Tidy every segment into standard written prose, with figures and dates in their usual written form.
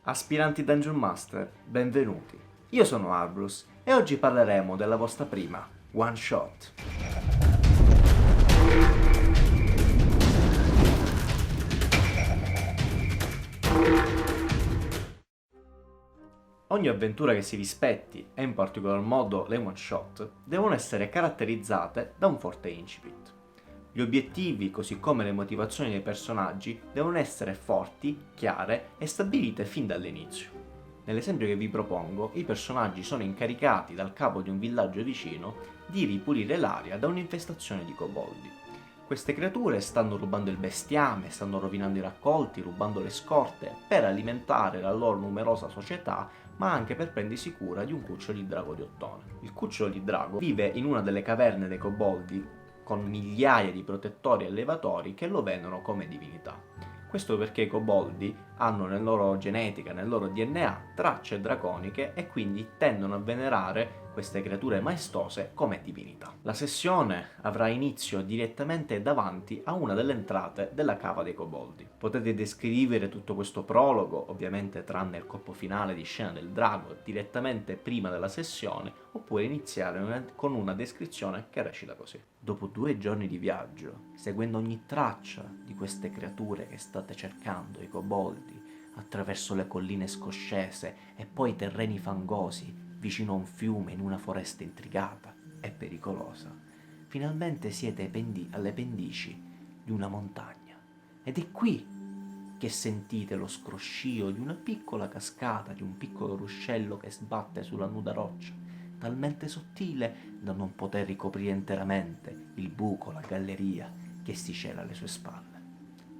Aspiranti Dungeon Master, benvenuti. Io sono Arbrus e oggi parleremo della vostra prima one shot. Ogni avventura che si rispetti, e in particolar modo le one shot, devono essere caratterizzate da un forte incipit. Gli obiettivi, così come le motivazioni dei personaggi, devono essere forti, chiare e stabilite fin dall'inizio. Nell'esempio che vi propongo, i personaggi sono incaricati dal capo di un villaggio vicino di ripulire l'aria da un'infestazione di koboldi. Queste creature stanno rubando il bestiame, stanno rovinando i raccolti, rubando le scorte per alimentare la loro numerosa società, ma anche per prendersi cura di un cucciolo di drago di ottone. Il cucciolo di drago vive in una delle caverne dei koboldi con migliaia di protettori e allevatori che lo vedono come divinità. Questo perché i koboldi hanno nella loro genetica, nel loro DNA, tracce draconiche e quindi tendono a venerare queste creature maestose come divinità. La sessione avrà inizio direttamente davanti a una delle entrate della cava dei koboldi. Potete descrivere tutto questo prologo, ovviamente tranne il colpo finale di scena del drago, direttamente prima della sessione, oppure iniziare con una descrizione che recita così. Dopo 2 giorni di viaggio, seguendo ogni traccia di queste creature che state cercando, i koboldi, attraverso le colline scoscese e poi i terreni fangosi, vicino a un fiume in una foresta intricata e pericolosa, finalmente siete alle pendici di una montagna. Ed è qui che sentite lo scroscio di una piccola cascata, di un piccolo ruscello che sbatte sulla nuda roccia, talmente sottile da non poter ricoprire interamente il buco, la galleria che si cela alle sue spalle.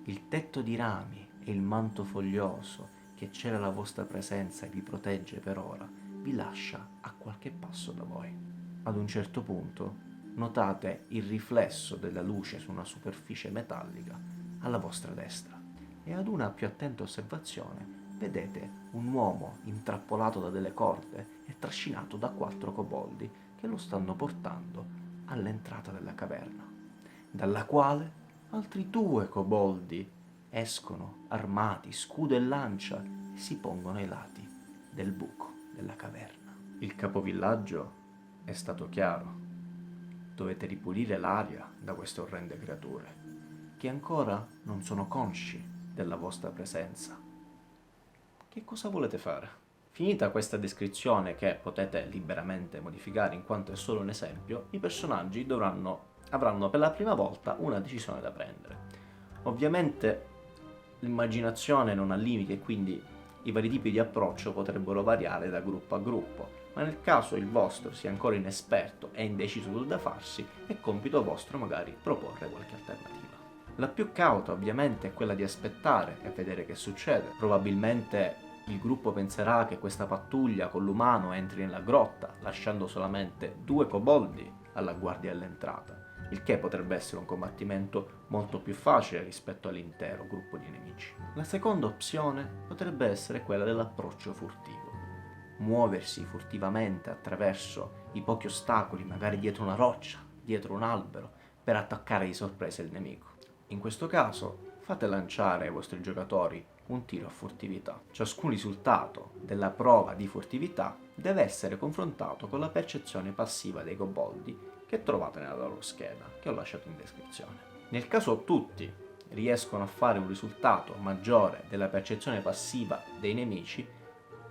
Il tetto di rami e il manto foglioso che cela la vostra presenza e vi protegge per ora, vi lascia a qualche passo da voi. Ad un certo punto notate il riflesso della luce su una superficie metallica alla vostra destra e ad una più attenta osservazione vedete un uomo intrappolato da delle corde e trascinato da 4 koboldi che lo stanno portando all'entrata della caverna, dalla quale altri 2 koboldi escono armati, scudo e lancia, e si pongono ai lati del buco della caverna. Il capovillaggio è stato chiaro. Dovete ripulire l'aria da queste orrende creature, che ancora non sono consci della vostra presenza. Che cosa volete fare? Finita questa descrizione, che potete liberamente modificare in quanto è solo un esempio, i personaggi avranno per la prima volta una decisione da prendere. Ovviamente l'immaginazione non ha limiti e quindi i vari tipi di approccio potrebbero variare da gruppo a gruppo, ma nel caso il vostro sia ancora inesperto e indeciso sul da farsi, è compito vostro magari proporre qualche alternativa. La più cauta ovviamente è quella di aspettare e vedere che succede. Probabilmente il gruppo penserà che questa pattuglia con l'umano entri nella grotta, lasciando solamente 2 koboldi alla guardia all'entrata, il che potrebbe essere un combattimento molto più facile rispetto all'intero gruppo di nemici. La seconda opzione potrebbe essere quella dell'approccio furtivo. Muoversi furtivamente attraverso i pochi ostacoli, magari dietro una roccia, dietro un albero, per attaccare di sorpresa il nemico. In questo caso fate lanciare ai vostri giocatori un tiro a furtività. Ciascun risultato della prova di furtività deve essere confrontato con la percezione passiva dei koboldi che trovate nella loro scheda, che ho lasciato in descrizione. Nel caso tutti riescono a fare un risultato maggiore della percezione passiva dei nemici,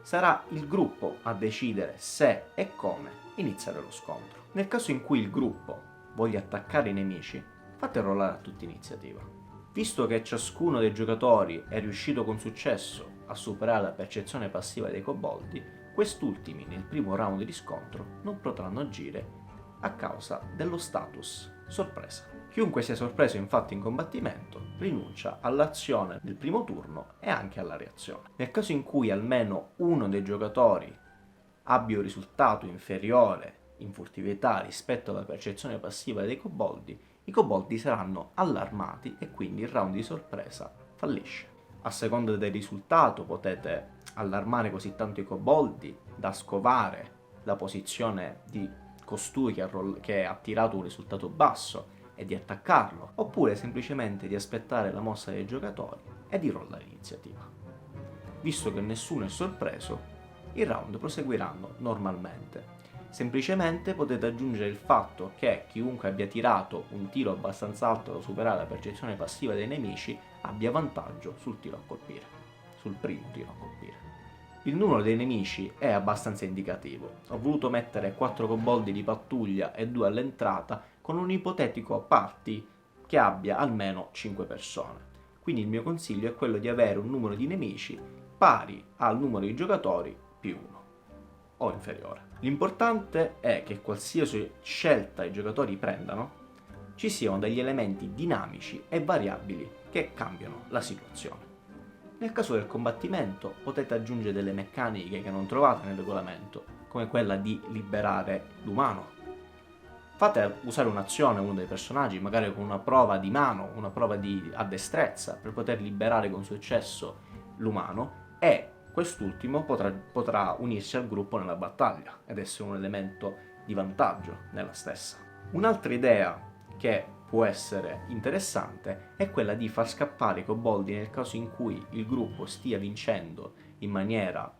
sarà il gruppo a decidere se e come iniziare lo scontro. Nel caso in cui il gruppo voglia attaccare i nemici, fate rollare a tutti iniziativa. Visto che ciascuno dei giocatori è riuscito con successo a superare la percezione passiva dei koboldi, quest'ultimi nel primo round di scontro non potranno agire a causa dello status sorpresa. Chiunque sia sorpreso infatti in combattimento rinuncia all'azione del primo turno e anche alla reazione. Nel caso in cui almeno uno dei giocatori abbia un risultato inferiore in furtività rispetto alla percezione passiva dei koboldi, i koboldi saranno allarmati e quindi il round di sorpresa fallisce. A seconda del risultato potete allarmare così tanto i koboldi da scovare la posizione di costui che ha tirato un risultato basso e di attaccarlo, oppure semplicemente di aspettare la mossa dei giocatori e di rollare l'iniziativa. visto che nessuno è sorpreso, i round proseguiranno normalmente. Semplicemente potete aggiungere il fatto che chiunque abbia tirato un tiro abbastanza alto da superare la percezione passiva dei nemici abbia vantaggio sul tiro a colpire, sul primo tiro a colpire. Il numero dei nemici è abbastanza indicativo. Ho voluto mettere 4 koboldi di pattuglia e 2 all'entrata con un ipotetico party che abbia almeno 5 persone. Quindi il mio consiglio è quello di avere un numero di nemici pari al numero di giocatori più 1 o inferiore. L'importante è che qualsiasi scelta i giocatori prendano ci siano degli elementi dinamici e variabili che cambiano la situazione. Nel caso del combattimento potete aggiungere delle meccaniche che non trovate nel regolamento, come quella di liberare l'umano. Fate usare un'azione a uno dei personaggi, magari con una prova di mano, una prova a destrezza, per poter liberare con successo l'umano, e quest'ultimo potrà unirsi al gruppo nella battaglia ed essere un elemento di vantaggio nella stessa. Un'altra idea che può essere interessante è quella di far scappare i koboldi nel caso in cui il gruppo stia vincendo in maniera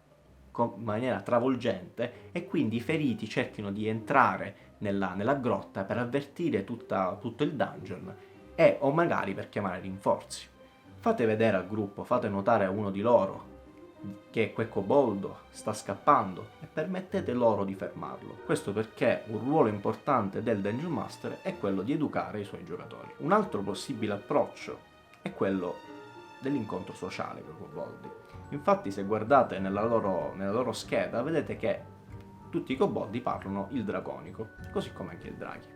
travolgente e quindi i feriti cerchino di entrare nella grotta per avvertire tutto il dungeon o magari per chiamare rinforzi. Fate vedere al gruppo, fate notare a uno di loro che quel koboldo sta scappando e permettete loro di fermarlo. Questo perché un ruolo importante del Dungeon Master è quello di educare i suoi giocatori. Un altro possibile approccio è quello dell'incontro sociale con i koboldi. Infatti, se guardate nella loro scheda, vedete che tutti i koboldi parlano il draconico, così come anche il draghi.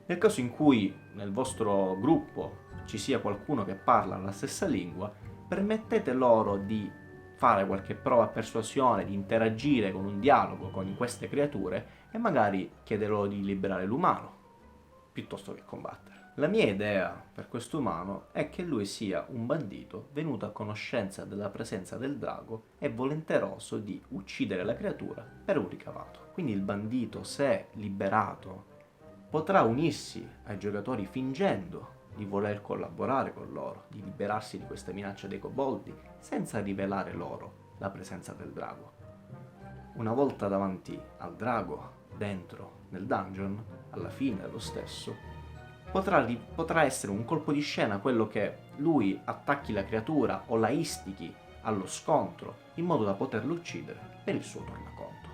Nel caso in cui nel vostro gruppo ci sia qualcuno che parla la stessa lingua, permettete loro di fare qualche prova a persuasione, di interagire con un dialogo con queste creature e magari chiedere loro di liberare l'umano, piuttosto che combattere. La mia idea per quest'umano è che lui sia un bandito venuto a conoscenza della presenza del drago e volenteroso di uccidere la creatura per un ricavato. Quindi il bandito, se liberato, potrà unirsi ai giocatori fingendo di voler collaborare con loro, di liberarsi di questa minaccia dei koboldi, senza rivelare loro la presenza del drago. Una volta davanti al drago, dentro nel dungeon, alla fine dello stesso, potrà essere un colpo di scena quello che lui attacchi la creatura o la istichi allo scontro, in modo da poterlo uccidere per il suo tornaconto.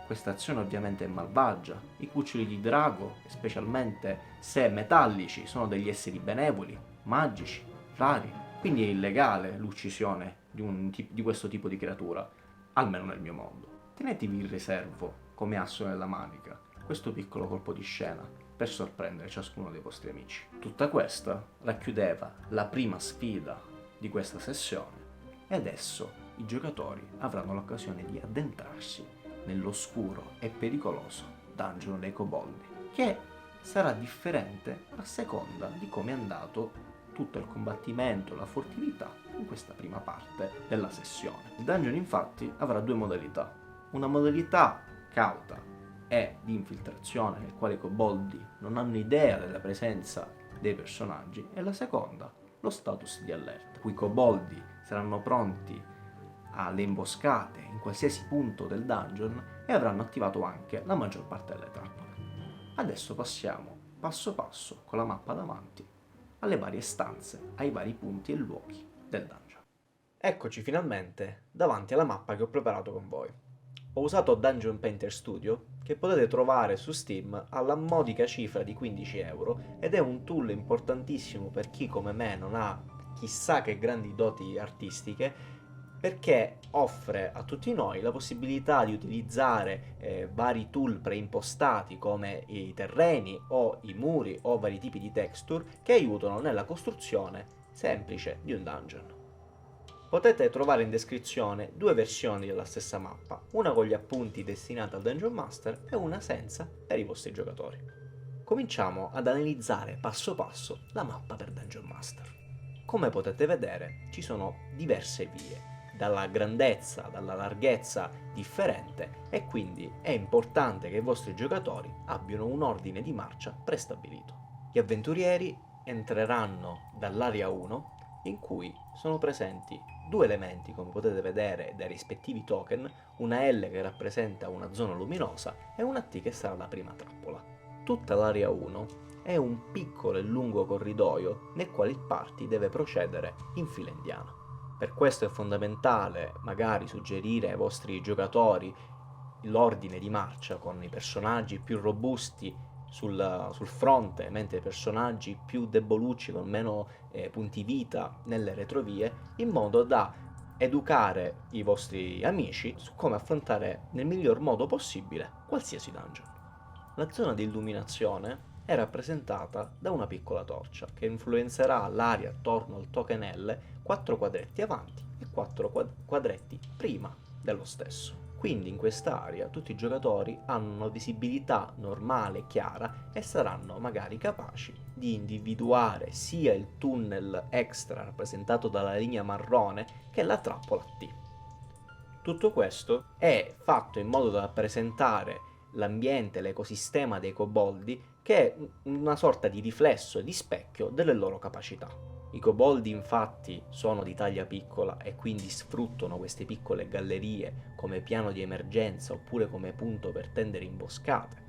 Questa azione ovviamente è malvagia. I cuccioli di drago, specialmente se metallici, sono degli esseri benevoli, magici, rari, quindi è illegale l'uccisione di questo tipo di creatura, almeno nel mio mondo. Tenetevi in riservo, come asso nella manica, questo piccolo colpo di scena per sorprendere ciascuno dei vostri amici. Tutta questa racchiudeva la prima sfida di questa sessione e adesso i giocatori avranno l'occasione di addentrarsi nell'oscuro e pericoloso dungeon dei koboldi, che sarà differente a seconda di come è andato tutto il combattimento, la furtività in questa prima parte della sessione. Il dungeon infatti avrà 2 modalità: una modalità cauta e di infiltrazione, nel quale i koboldi non hanno idea della presenza dei personaggi, e la seconda, lo status di allerta, cui i koboldi saranno pronti alle imboscate in qualsiasi punto del dungeon e avranno attivato anche la maggior parte delle trappole. Adesso passiamo passo passo con la mappa davanti alle varie stanze, ai vari punti e luoghi del dungeon. Eccoci finalmente davanti alla mappa che ho preparato con voi. Ho usato Dungeon Painter Studio, che potete trovare su Steam alla modica cifra di 15 euro, ed è un tool importantissimo per chi come me non ha chissà che grandi doti artistiche, perché offre a tutti noi la possibilità di utilizzare vari tool preimpostati come i terreni o i muri o vari tipi di texture che aiutano nella costruzione semplice di un dungeon. Potete trovare in descrizione 2 versioni della stessa mappa, una con gli appunti destinati al Dungeon Master e una senza per i vostri giocatori. Cominciamo ad analizzare passo passo la mappa per Dungeon Master. Come potete vedere ci sono diverse vie, dalla grandezza, dalla larghezza differente, e quindi è importante che i vostri giocatori abbiano un ordine di marcia prestabilito. Gli avventurieri entreranno dall'area 1, in cui sono presenti due elementi, come potete vedere dai rispettivi token, una L che rappresenta una zona luminosa e una T che sarà la prima trappola. Tutta l'area 1 è un piccolo e lungo corridoio nel quale il party deve procedere in fila indiana. Per questo è fondamentale magari suggerire ai vostri giocatori l'ordine di marcia con i personaggi più robusti sul fronte, mentre i personaggi più debolucci con meno punti vita nelle retrovie, in modo da educare i vostri amici su come affrontare nel miglior modo possibile qualsiasi dungeon. La zona di illuminazione è rappresentata da una piccola torcia che influenzerà l'area attorno al token L 4 quadretti avanti e 4 quadretti prima dello stesso. Quindi in quest'area tutti i giocatori hanno una visibilità normale e chiara e saranno magari capaci di individuare sia il tunnel extra rappresentato dalla linea marrone che la trappola T. Tutto questo è fatto in modo da rappresentare l'ambiente, l'ecosistema dei coboldi, che è una sorta di riflesso e di specchio delle loro capacità. I coboldi infatti sono di taglia piccola e quindi sfruttano queste piccole gallerie come piano di emergenza oppure come punto per tendere imboscate.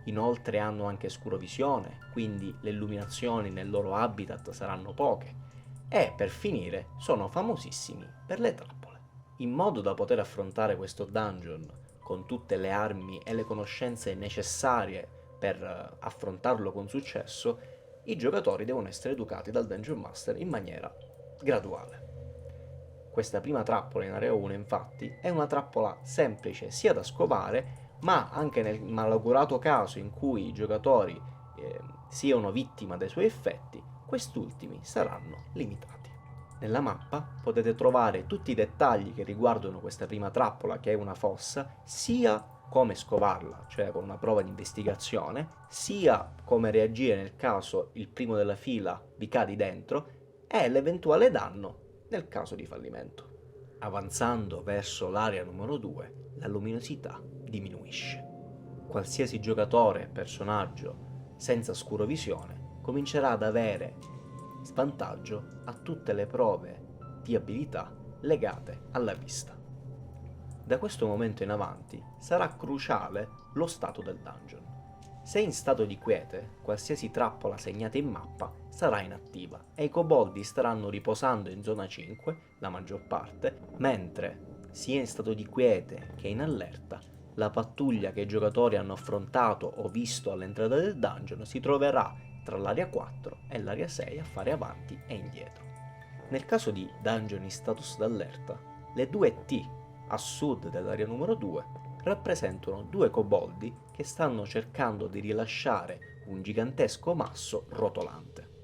Inoltre hanno anche scurovisione, quindi le illuminazioni nel loro habitat saranno poche. E per finire sono famosissimi per le trappole. In modo da poter affrontare questo dungeon con tutte le armi e le conoscenze necessarie per affrontarlo con successo, i giocatori devono essere educati dal Dungeon Master in maniera graduale. Questa prima trappola in area 1 infatti è una trappola semplice sia da scovare, ma anche nel malaugurato caso in cui i giocatori siano vittima dei suoi effetti, quest'ultimi saranno limitati. Nella mappa potete trovare tutti i dettagli che riguardano questa prima trappola, che è una fossa, sia come scovarla, cioè con una prova di investigazione, sia come reagire nel caso il primo della fila vi cadi dentro e l'eventuale danno nel caso di fallimento. Avanzando verso l'area numero 2, la luminosità diminuisce. Qualsiasi giocatore e personaggio senza scurovisione comincerà ad avere svantaggio a tutte le prove di abilità legate alla vista. Da questo momento in avanti sarà cruciale lo stato del dungeon. Se in stato di quiete, qualsiasi trappola segnata in mappa sarà inattiva e i coboldi staranno riposando in zona 5, la maggior parte, mentre sia in stato di quiete che in allerta, la pattuglia che i giocatori hanno affrontato o visto all'entrata del dungeon si troverà tra l'area 4 e l'area 6 a fare avanti e indietro. Nel caso di dungeon in status d'allerta, le due T a sud dell'area numero 2 rappresentano due coboldi che stanno cercando di rilasciare un gigantesco masso rotolante.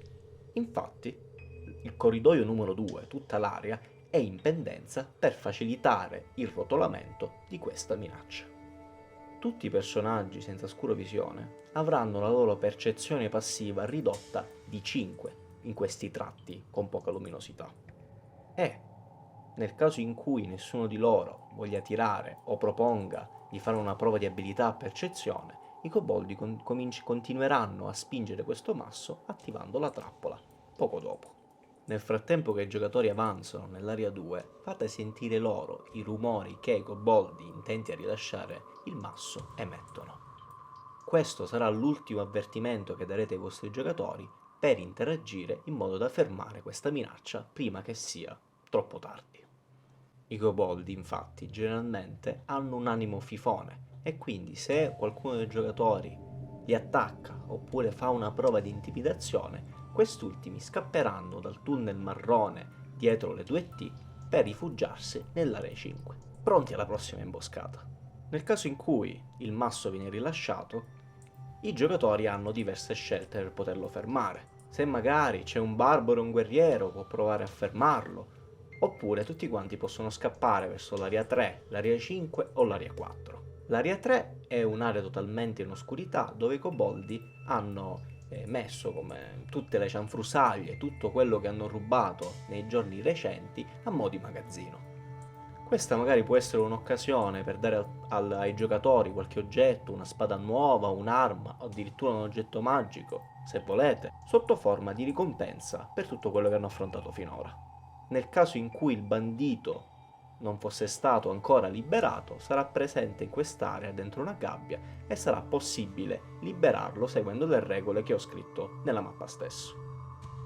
Infatti, il corridoio numero 2, tutta l'area, è in pendenza per facilitare il rotolamento di questa minaccia. Tutti i personaggi senza scurovisione avranno la loro percezione passiva ridotta di 5 in questi tratti con poca luminosità. E nel caso in cui nessuno di loro voglia tirare o proponga di fare una prova di abilità a percezione, i coboldi continueranno a spingere questo masso attivando la trappola poco dopo. Nel frattempo che i giocatori avanzano nell'area 2, fate sentire loro i rumori che i coboldi intenti a rilasciare il masso emettono. Questo sarà l'ultimo avvertimento che darete ai vostri giocatori per interagire in modo da fermare questa minaccia prima che sia troppo tardi. I coboldi, infatti, generalmente hanno un animo fifone e quindi se qualcuno dei giocatori li attacca oppure fa una prova di intimidazione, quest'ultimi scapperanno dal tunnel marrone dietro le due T per rifugiarsi nell'area 5, pronti alla prossima imboscata. Nel caso in cui il masso viene rilasciato, i giocatori hanno diverse scelte per poterlo fermare. Se magari c'è un barbaro o un guerriero, può provare a fermarlo, oppure tutti quanti possono scappare verso l'area 3, l'area 5 o l'area 4. L'area 3 è un'area totalmente in oscurità dove i coboldi hanno messo come tutte le cianfrusaglie, tutto quello che hanno rubato nei giorni recenti a mo' di magazzino. Questa magari può essere un'occasione per dare ai giocatori qualche oggetto, una spada nuova, un'arma o addirittura un oggetto magico, se volete, sotto forma di ricompensa per tutto quello che hanno affrontato finora. Nel caso in cui il bandito non fosse stato ancora liberato, sarà presente in quest'area dentro una gabbia e sarà possibile liberarlo seguendo le regole che ho scritto nella mappa stesso.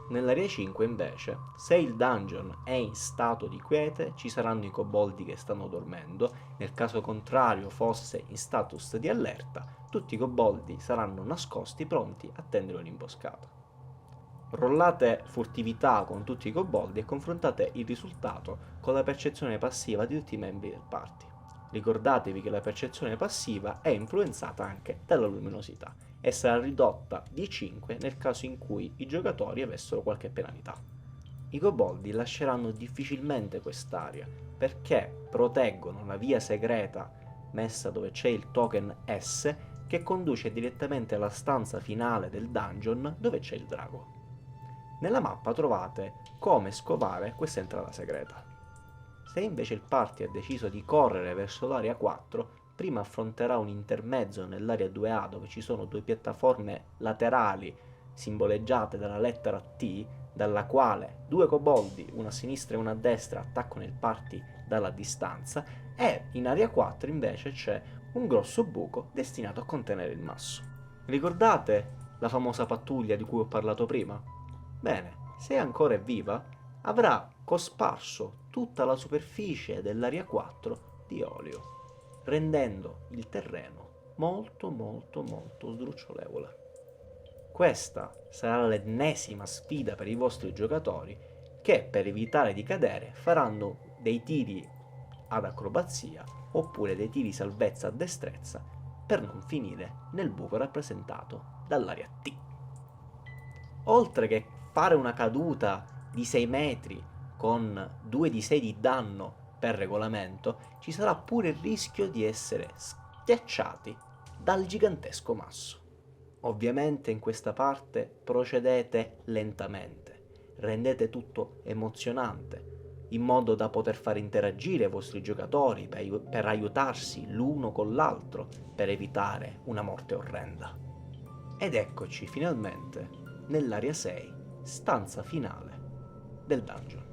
Nell'area 5 invece, se il dungeon è in stato di quiete, ci saranno i koboldi che stanno dormendo, nel caso contrario fosse in status di allerta, tutti i koboldi saranno nascosti pronti a tendere un'imboscata. Rollate furtività con tutti i koboldi e confrontate il risultato con la percezione passiva di tutti i membri del party. Ricordatevi che la percezione passiva è influenzata anche dalla luminosità e sarà ridotta di 5 nel caso in cui i giocatori avessero qualche penalità. I koboldi lasceranno difficilmente quest'area perché proteggono la via segreta messa dove c'è il token S che conduce direttamente alla stanza finale del dungeon dove c'è il drago. Nella mappa trovate come scovare questa entrata segreta. Se invece il party ha deciso di correre verso l'area 4, prima affronterà un intermezzo nell'area 2A dove ci sono due piattaforme laterali simboleggiate dalla lettera T, dalla quale due koboldi, una a sinistra e una a destra, attaccano il party dalla distanza, e in area 4 invece c'è un grosso buco destinato a contenere il masso. Ricordate la famosa pattuglia di cui ho parlato prima? Bene, se ancora è viva, avrà cosparso tutta la superficie dell'area 4 di olio, rendendo il terreno molto sdrucciolevole. Questa sarà l'ennesima sfida per i vostri giocatori che, per evitare di cadere, faranno dei tiri ad acrobazia oppure dei tiri salvezza a destrezza per non finire nel buco rappresentato dall'area T. Oltre che fare una caduta di 6 metri con 2 di 6 di danno per regolamento, ci sarà pure il rischio di essere schiacciati dal gigantesco masso. Ovviamente in questa parte procedete lentamente, rendete tutto emozionante, in modo da poter far interagire i vostri giocatori per aiutarsi l'uno con l'altro per evitare una morte orrenda. Ed eccoci finalmente nell'area 6, stanza finale del dungeon.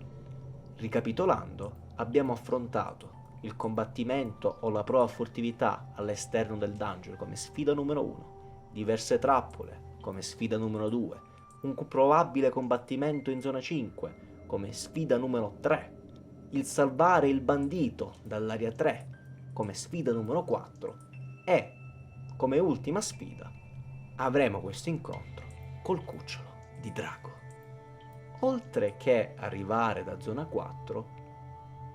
Ricapitolando, abbiamo affrontato il combattimento o la prova furtività all'esterno del dungeon come sfida numero 1, diverse trappole come sfida numero 2, un probabile combattimento in zona 5 come sfida numero 3, il salvare il bandito dall'area 3 come sfida numero 4 e, come ultima sfida, avremo questo incontro col cucciolo di drago. Oltre che arrivare da zona 4,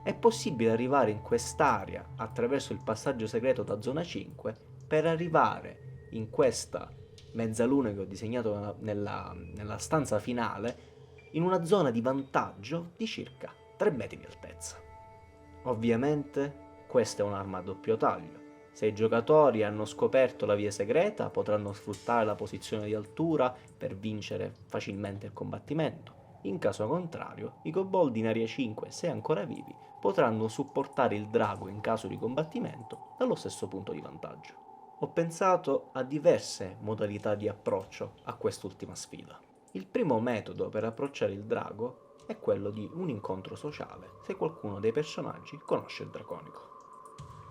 è possibile arrivare in quest'area attraverso il passaggio segreto da zona 5 per arrivare in questa mezzaluna che ho disegnato nella stanza finale in una zona di vantaggio di circa 3 metri di altezza. Ovviamente questa è un'arma a doppio taglio. Se i giocatori hanno scoperto la via segreta, potranno sfruttare la posizione di altura per vincere facilmente il combattimento. In caso contrario, i koboldi in area 5, se ancora vivi, potranno supportare il drago in caso di combattimento dallo stesso punto di vantaggio. Ho pensato a diverse modalità di approccio a quest'ultima sfida. Il primo metodo per approcciare il drago è quello di un incontro sociale, se qualcuno dei personaggi conosce il draconico.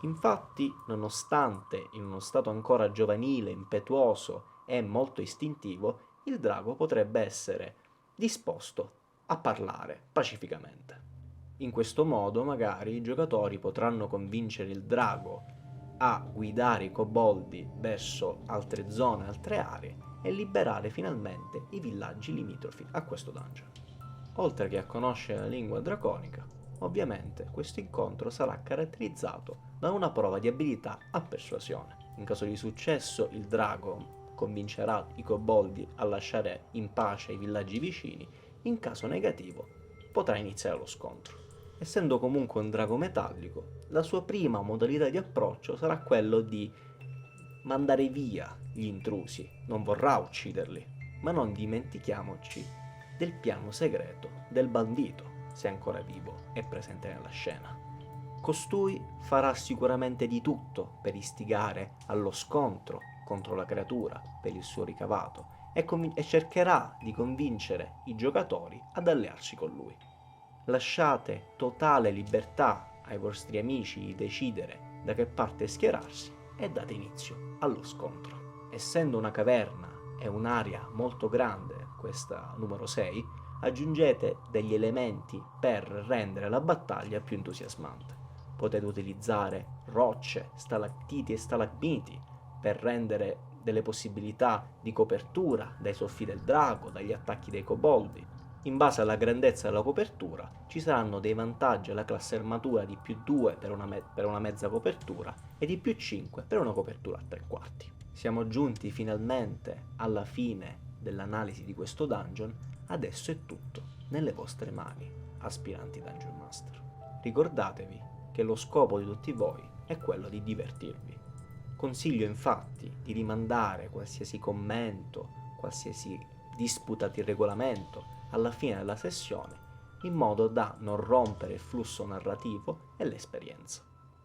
Infatti, nonostante in uno stato ancora giovanile, impetuoso e molto istintivo, il drago potrebbe essere disposto a parlare pacificamente. In questo modo, magari, i giocatori potranno convincere il drago a guidare i koboldi verso altre zone, altre aree e liberare finalmente i villaggi limitrofi a questo dungeon. Oltre che a conoscere la lingua draconica, ovviamente questo incontro sarà caratterizzato da una prova di abilità a persuasione. In caso di successo, il drago convincerà i koboldi a lasciare in pace i villaggi vicini, in caso negativo potrà iniziare lo scontro. Essendo comunque un drago metallico, la sua prima modalità di approccio sarà quello di mandare via gli intrusi, non vorrà ucciderli, ma non dimentichiamoci del piano segreto del bandito, se ancora vivo e presente nella scena. Costui farà sicuramente di tutto per istigare allo scontro contro la creatura per il suo ricavato e cercherà di convincere i giocatori ad allearsi con lui. lasciate totale libertà ai vostri amici di decidere da che parte schierarsi e date inizio allo scontro. Essendo una caverna e un'area molto grande, questa numero 6, aggiungete degli elementi per rendere la battaglia più entusiasmante. Potete utilizzare rocce, stalattiti e stalagmiti per rendere delle possibilità di copertura dai soffi del drago, dagli attacchi dei koboldi. In base alla grandezza della copertura ci saranno dei vantaggi alla classe armatura di più 2 per una mezza copertura e di più 5 per una copertura a 3/4. Siamo giunti finalmente alla fine dell'analisi di questo dungeon, adesso è tutto nelle vostre mani, aspiranti Dungeon Master. Ricordatevi che lo scopo di tutti voi è quello di divertirvi. Consiglio infatti di rimandare qualsiasi commento, qualsiasi disputa di regolamento alla fine della sessione, in modo da non rompere il flusso narrativo e l'esperienza.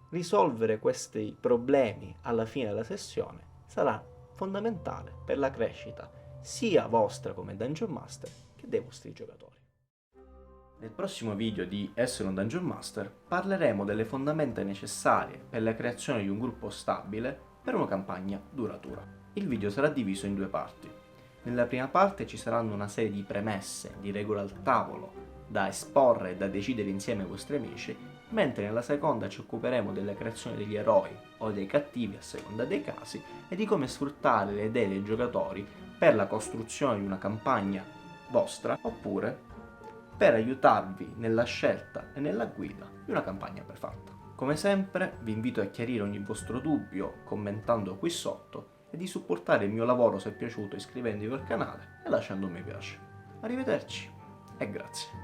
Risolvere questi problemi alla fine della sessione sarà fondamentale per la crescita sia vostra come Dungeon Master che dei vostri giocatori. Nel prossimo video di Essere un Dungeon Master parleremo delle fondamenta necessarie per la creazione di un gruppo stabile per una campagna duratura. Il video sarà diviso in 2 parti. Nella prima parte ci saranno una serie di premesse, di regole al tavolo, da esporre e da decidere insieme ai vostri amici, mentre nella seconda ci occuperemo della creazione degli eroi o dei cattivi a seconda dei casi e di come sfruttare le idee dei giocatori per la costruzione di una campagna vostra oppure per aiutarvi nella scelta e nella guida di una campagna prefatta. Come sempre vi invito a chiarire ogni vostro dubbio commentando qui sotto e di supportare il mio lavoro se è piaciuto iscrivendovi al canale e lasciando un mi piace. Arrivederci e grazie.